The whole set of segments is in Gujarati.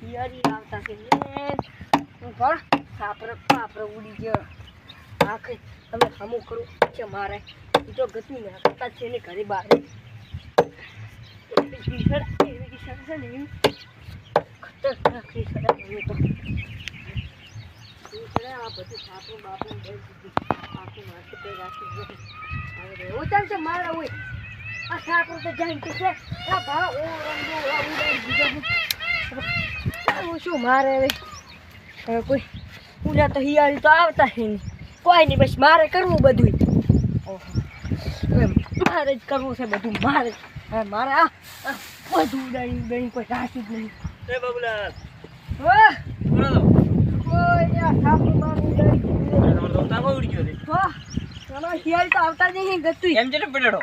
હિયારી આવતા છે પણ સાપર ઉડી ગયો આખે તમે હમું કરું છે મારે જો ગતિ ના કરતા છે ને ઘરે બહાર એવી છે ને ખતરનાક છે તો આ બધું સાપરું બાપરું આખું માથે કઈ રાખી હવે એવું ચાલશે મારા હોય આ સાપરું તો જાય છે આ ભાવ ઓ રંગો ઉડાડી દીધો શું મારે હવે કોઈ પૂજા તો હિયાળી તો આવતા છે નહીં કોઈ નહીં બસ મારે કરવું બધું ઓહો મારે જ કરવું છે બધું મારે મારે આ બધું ઉડાડી કોઈ રાખ્યું જ નહીં એ બાબુલાલ વાહ બોલો કોઈ આ સાપરું મારું ઉડાડી તમારો તો તાકો ઉડી ગયો છે વાહ તમારે હિયાળી તો આવતા જ નહીં ગતું એમ છે ને પડ્યો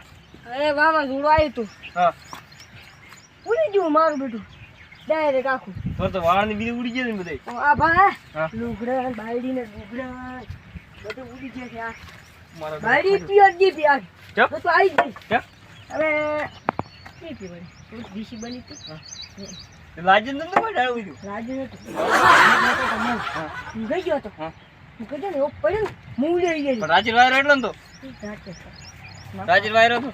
અરે વાવા જોડો આવ્યું તું હા ઉડી ગયું મારું બેટું ડાયરેક્ટ આખું તો વાળ ની બીજી ઉડી ગયો ને બધે આ ભા હા લુગડા બાયડી ને લુગડા બધું ઉડી ગયા છે આ મારો બાયડી પિયર જી પી આ ચપ તો આવી ગઈ ચપ હવે કી પી બની ડીસી બની તી લાજન તો કોઈ ડાળું બીજું રાજુ ને હા ગઈ ગયો તો હા હું કહી દે ને ઓ પડ્યો ને મૂળ લઈ ગઈ પણ રાજીર વાયરો એટલો ને તો રાજીર વાયરો તો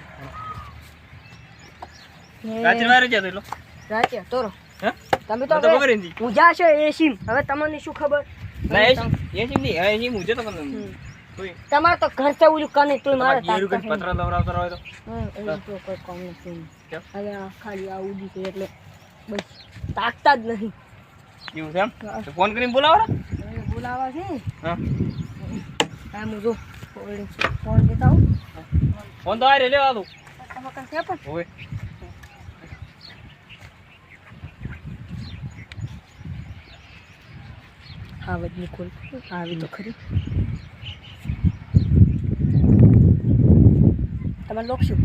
રાજીર વાયરો જતો એટલો રાચે તોરો હે તમે તો તો ખબર નથી હું જાશો એસીમ હવે તમને શું ખબર ના એ સીમ નહીં એ સીમ ઉજે તો પણ કોઈ તમારે તો ઘર છે ઓલું કને તોય મારે ગેરુ કે પત્ર લવરાવતો હોય તો એવું તો કોઈ કામ નથી કેમ? હવે આ ખાલી આ ઉડી છે એટલે બસ તાકતા જ નહીં એવું છે એમ તો ફોન કરીને બોલાવો ને હવે બોલાવા છે હા આ હું જો ફોન દેતા હું ફોન તો આ રે લેવા દો તમે કાંઈ છે પણ ઓય આવજ નિકોલ આવી તો ખરી તમે લોક શું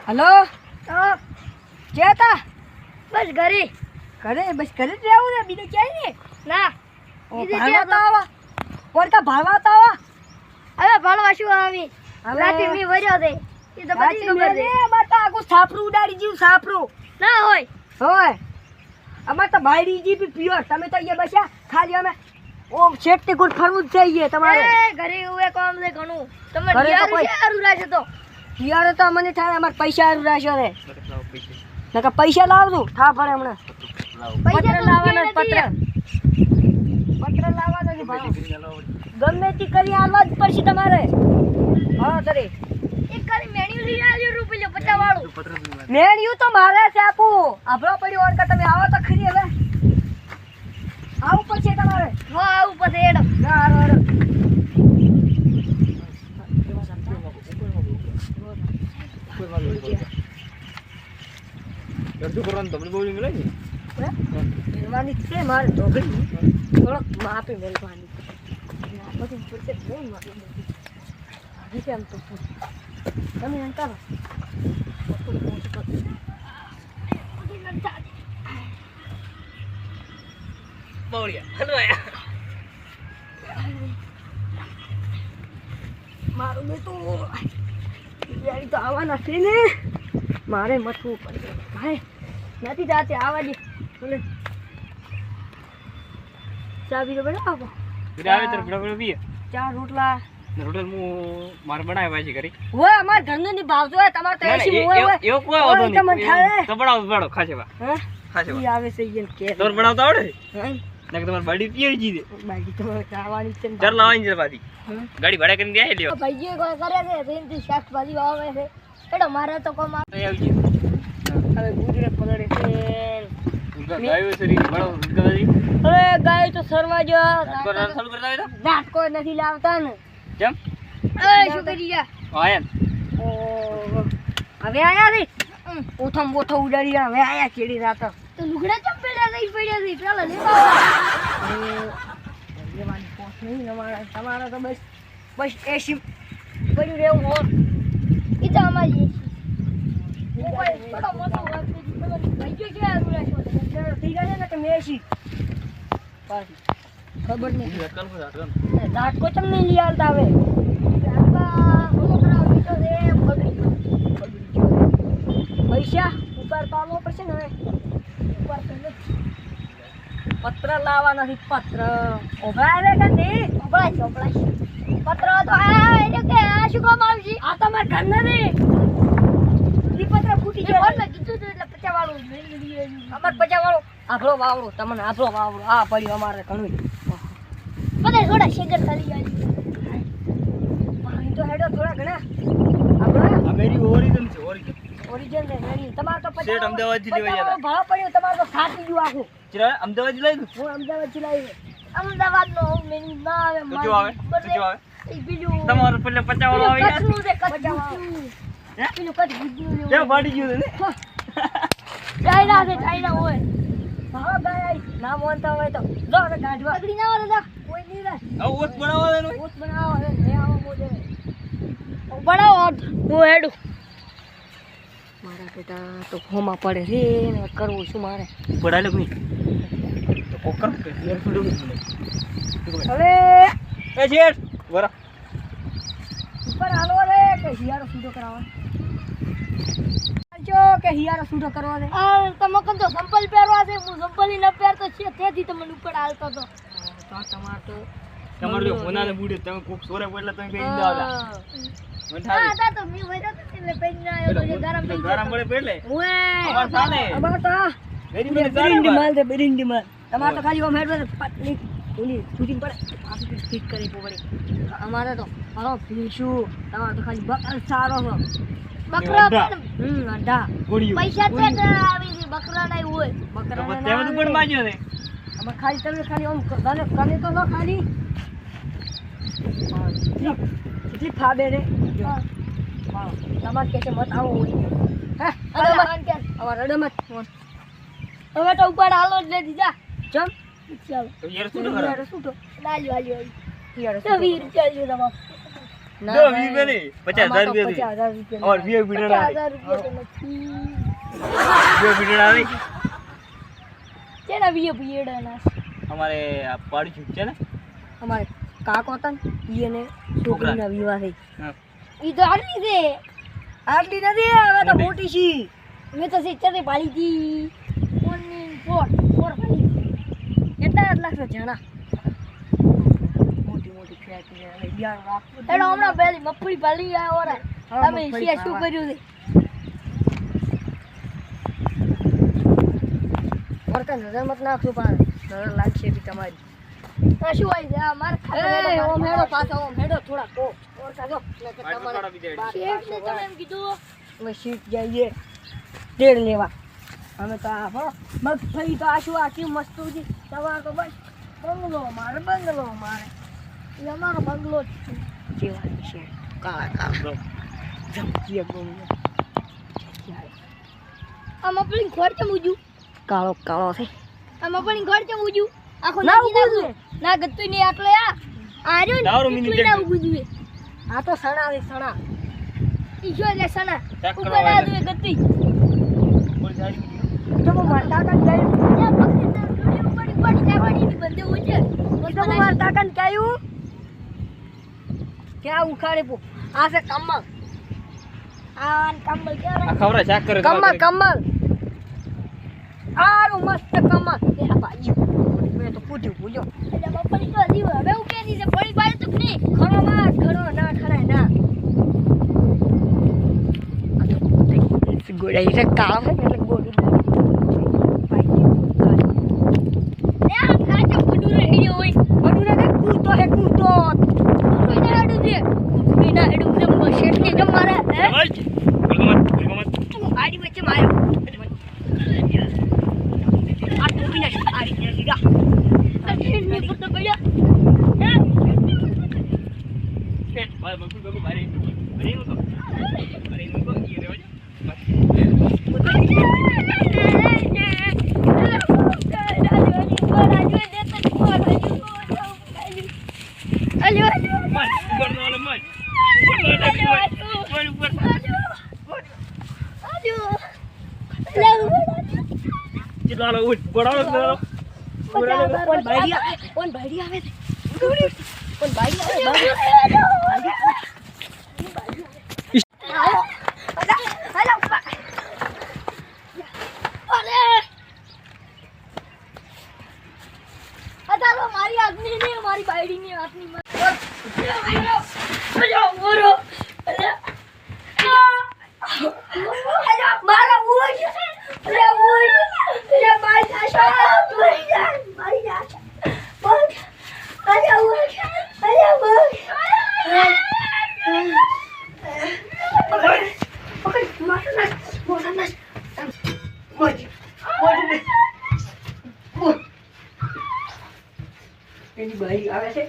હલો જેતા બસ ઘરે ઘરે બસ ઘરે જ રહેવું ને બીજું ક્યાંય ને ના ભાડવા તો આવા કોરકા ભાડવા તો આવા હવે ભણવા શું આવી હવે રાતે મી વર્યો દે એ તો બધી ખબર છે બાટા આખું સાપરું ઉડાડી જીવ સાપરું ના હોય હોય અમાર તો ભાઈડી જી બી પ્યોર તમે તો અહીંયા બસ્યા ખાલી અમે ઓમ શેકતી ગુડ ફરવું જ જોઈએ તમારે એ ઘરે ઉવે કામ છે ઘણું તમે ઘરે તો યાર કોઈ- છે આરું રાખે તો પિયારે તો મને થાય અમાર પૈસા હારું રાખ્યો રે નકર પૈસા લાવજો થા પડે હમણાં પૈસા પત્ર તો લાવવાના નથી. પત્ર લાવવાના છે ભાવ ગમે તે કરી આલવા જ પડશે તમારે હા તરે એક ખાલી મેન્યુ લઈને આવજો રૂપિયો 50 વાળું મેન્યુ તો મારે છે આપું આભળો પડ્યો ઓર કે તમે આવો તો ખરી હવે આવું પડશે તમારે હો આવું પછી એડો ના હારો હારો અડધું કરવાનું તમને બહુ મળે ને મેલવાની છે મારે ઢોકળી થોડોક માપી મેલવાની બધું પડશે નહીં માપી હવે કેમ તો તમે એમ કરો બવડિયા હલવાયા મારું બેટું યારી તો આવવાના છે ને મારે મથવું પડે ભાઈ નથી જાતે આવવા દે બોલે ચાબી તો બનાવો ઘરે આવે તો બડા પીએ ચાર રોટલા રોટલ હું મારે બનાવ્યા છે ઘરે હોય અમારા ઘરનું ની ભાવતો હોય તમારે તો એસી હોય હોય એવો કોઈ હોય વાંધો તમને થાય. નહીં તો બનાવો ખાશે વા હા ખાશે ઈ વા આવે છે ઈ કે તોર બનાવતા આવડે હા ને તમારી બાડી પીએ જી દે બાકી તો ખાવાની છે ને. ચાર લાવવાની છે બાદી હા. ગાડી ભાડા કરીને દે લેવા ભાઈઓ કોઈ કરે છે પ્રેમથી શાકભાજી વાવે છે એડો મારે તો કોમ આવી હવે ગુજરે પલળે છે ગાયો સરી બડો ગવાજી હવે ગાય તો સરવા જો ચાલુ કરતા હોય તો નાટકો નથી લાવતા ને કેમ એ શું કરી ગયા આયન ઓહો. હવે આયા રે ઓથમ બોથો ઉડાડી હવે આયા કેડી રાત તો લુગડા ચમ પડ્યા છે ચાલો લે લેવાની પોસ નહીં તમારા તો બસ એસી પડ્યું રહેવું હોત ઈ તો અમારી કોઈ બડો મોટો વાત છે ભાઈઓ કે આરું રાખો થઈ ગયા ને કે મેસી પાછી ખબર નહીં ઝાટકા નું ઝાટકા ઝાટકો ચમ નહીં લઈ આવતા હવે પૈસા ઉપર પાડવો પડશે ને હવે ઉપર તો નથી. પત્ર લાવવા નથી પત્ર ઓભા રે કે નહીં પત્ર તો આ એટલે કે આ શું કામ આવશે? આ તમાર ઘર નથી ઈ પત્ર ફૂટી ગયો મેં કીધું તું એટલે 50 વાળું અમાર 50 વાળો આભળો વાવડો તમને આભળો વાવડો આ પડ્યો અમારે ઘણું બધા થોડા શેગર ખાલી જાય. પાણી તો હેડો થોડા ઘણા આપણા આ મેરી ઓરિજિન છે ઓરિજિન ઓરિજિન ને મેરી તમાર તો શેઠ અમદાવાદથી લેવા ગયા હતા. ભાવ પડ્યો તમાર તો ખાતી ગયું આખું ચિરા અમદાવાદ લઈ ગયું હું અમદાવાદ થી લાવી અમદાવાદનો મેનુ ના આવે તો જો આવે તો જો આવે એ બીજું તમારો પેલે 50 વાળો આવી ગયા કચ્છનું છે, કચ્છ પચાસ. હે પેલું કચ્છ ભૂતનું ને ત્યાં ફાટી ગયું ને ચાઇના છે, ચાઇના હોય ભાવ ભાઈ ના મોનતા હોય તો જો ને ગાઢવા પકડી ના આવે દાદા કોઈ નહીં રે આવું ઓત બનાવવા દેનું ભૂત બનાવો હવે લે આવો મોજે બનાવો હું હેડું મારા બેટા તો હોમાં પડે રે ને કરવું શું મારે પડાલે કોઈ તો કોકર કે યાર ફૂડું હવે એ શેઠ વરા ઉપર હાલો રે કે હિયારો સૂટો કરાવવા જો કે હિયારો સૂટો કરવા દે આ તમે કન તો સંપલ પહેરવા છે, હું સંપલ ન પહેરતો છે તેથી તમને ઉપર હાલતો તો. તો તમાર તો તમારો જો હોનાને બુડે તમે કોક સોરે એટલે તમે બે ઇંદા આવતા હા મઠાવી હતા તો મેં વૈરા તો એટલે પેજ ના આવ્યો તો ગરમ થઈ ગરમ પડે પેલે ઓએ અમાર સાને અમાર તો વેરી મને બિરિંડી માલ દે બિરિંડી માલ તમાર તો ખાલી ઓમ હેડવા પતલી ઓલી શૂટિંગ પડે આખી ફિટ કરી પડે અમારે તો હાલો ફીશું તમાર તો ખાલી બકર સારો છો બકરા અડધા. પણ અડધા ગોળીઓ પૈસા છે તો આવી છે બકરા ના હોય. બકરા તો તેમાં તો પણ માજ્યો ને અમાર ખાલી તમે ખાલી ઓમ કરે તો લો ખાલી કેટલી ફાબે રે જો હા. વાહ તમાર કે છે મત આવો હોય હે અડમત કે અમાર રડમત હવે તો ઉપર હાલો જ નથી જા જમ ચાલો તો યાર શું કરે હિયારો સૂટો લાલ્યો હાલ્યો હિયારો તો 20 રૂપિયા લ્યો તમારો દો 20 ને 50000 રૂપિયા થી ઓર 20 બીડડા આવે 50,000 રૂપિયા તો નથી 20 બીડડા આવે કેના 20 પીએડા અમારે આ પાડી ચૂક છે ને અમારે કાકો હતા ને ઈ એને છોકરીના વિવાહ થઈ હા ઈ તો આટલી છે આટલી નથી હવે તો મોટી છી મેં તો સિત્તેર પાડી હતી ઓનલી ફોર પાડી કેટલા લાખ છે જણા મોટી મોટી ફેંકી યાર રાખવું એડો હમણાં પહેલી મગફળી પાડી આ ઓરા હા, તમે મગફળી શિયા શું પાડવા. કર્યું છે વર્તન રમત નાખશું પણ સરળ લાગશે બી તમારી આ શું હોય છે આ માર એ ઓમ હેડો પાછો ઓમ હેડો થોડા કો ઓરકા જો નકર પાડો તમારે બીજા શેઠ ને તમે એમ કીધું અમે સીટ જઈએ તેડ લેવા અમે તો આ હો મગફળી તો આ શું આખી મસ્ત હતી તમારે તો બસ બંગલો મારે એ અમારો બંગલો જ છે જેવા છે કાળા જમકીએ ગોળીઓ આ મગફળી ખોર છે મુજુ કાળો કાળો છે આ મગફળી ખોર છે મુજુ આખો ના નાખી ઉભું નાખું ના ગતું નહીં આટલો આ રહ્યો ને દારૂ મિની એટલું ના ટેક. ઉભું જોઈએ આ તો સણા છે સણા ઈ જો એટલે સણા ચેક ઉપર કરવા આ આવે. જોઈએ ગતી બોલ જાડી તો મારા કાકા કહ્યું ત્યાં પકડી ના જોડી પડી નાખવાની ની બંધ હોય છે તો મારા કાકા કહ્યું કે આ ઉખાડે પો આ છે કમલ આ કંબલ કેવા આ ખવરા શાક કરે કમલ કમલ આરું મસ્ત કમલ એ આ ભાઈ મેં તો પૂછ્યું એટલે મગફળી તો હજી હવે ઉકેલી છે પડી પાડે તો નહીં ખરો માં ખરો ના ખરાય ના ગોળાઈ છે કાળો છે એટલે ગોળી ને આ કાચો ગુડું રેડ્યો હોય બધું ને કૂતો હે કૂતો કોઈના હેડું છે કોઈના હેડું છે શેઠ ને જમ મારે હે આડી વચ્ચે માર્યો આ ટોપીને આડી ને લીધા આ શેઠ ને પુત્ર પડ્યા હે કોણ બાયડી આવે કોણ બાયડી આવે મારી આદમી ને મારી બાયડી ની આદમી મારા ઉજ અરે ઉજ અરે મારી સાસા મરી જાય મારી જા બોલ અરે ઉજ અરે બોલ ઓકે મારના મોરના બોલ એની બાયડી આવે છે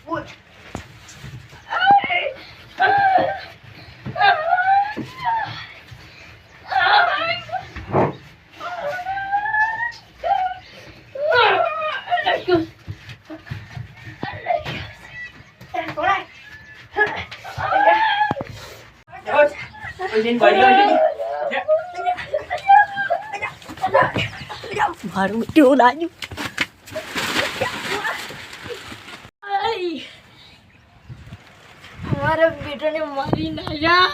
બોલ મારું કેવું લાગ્યું મારા બેટાને મારી ના જા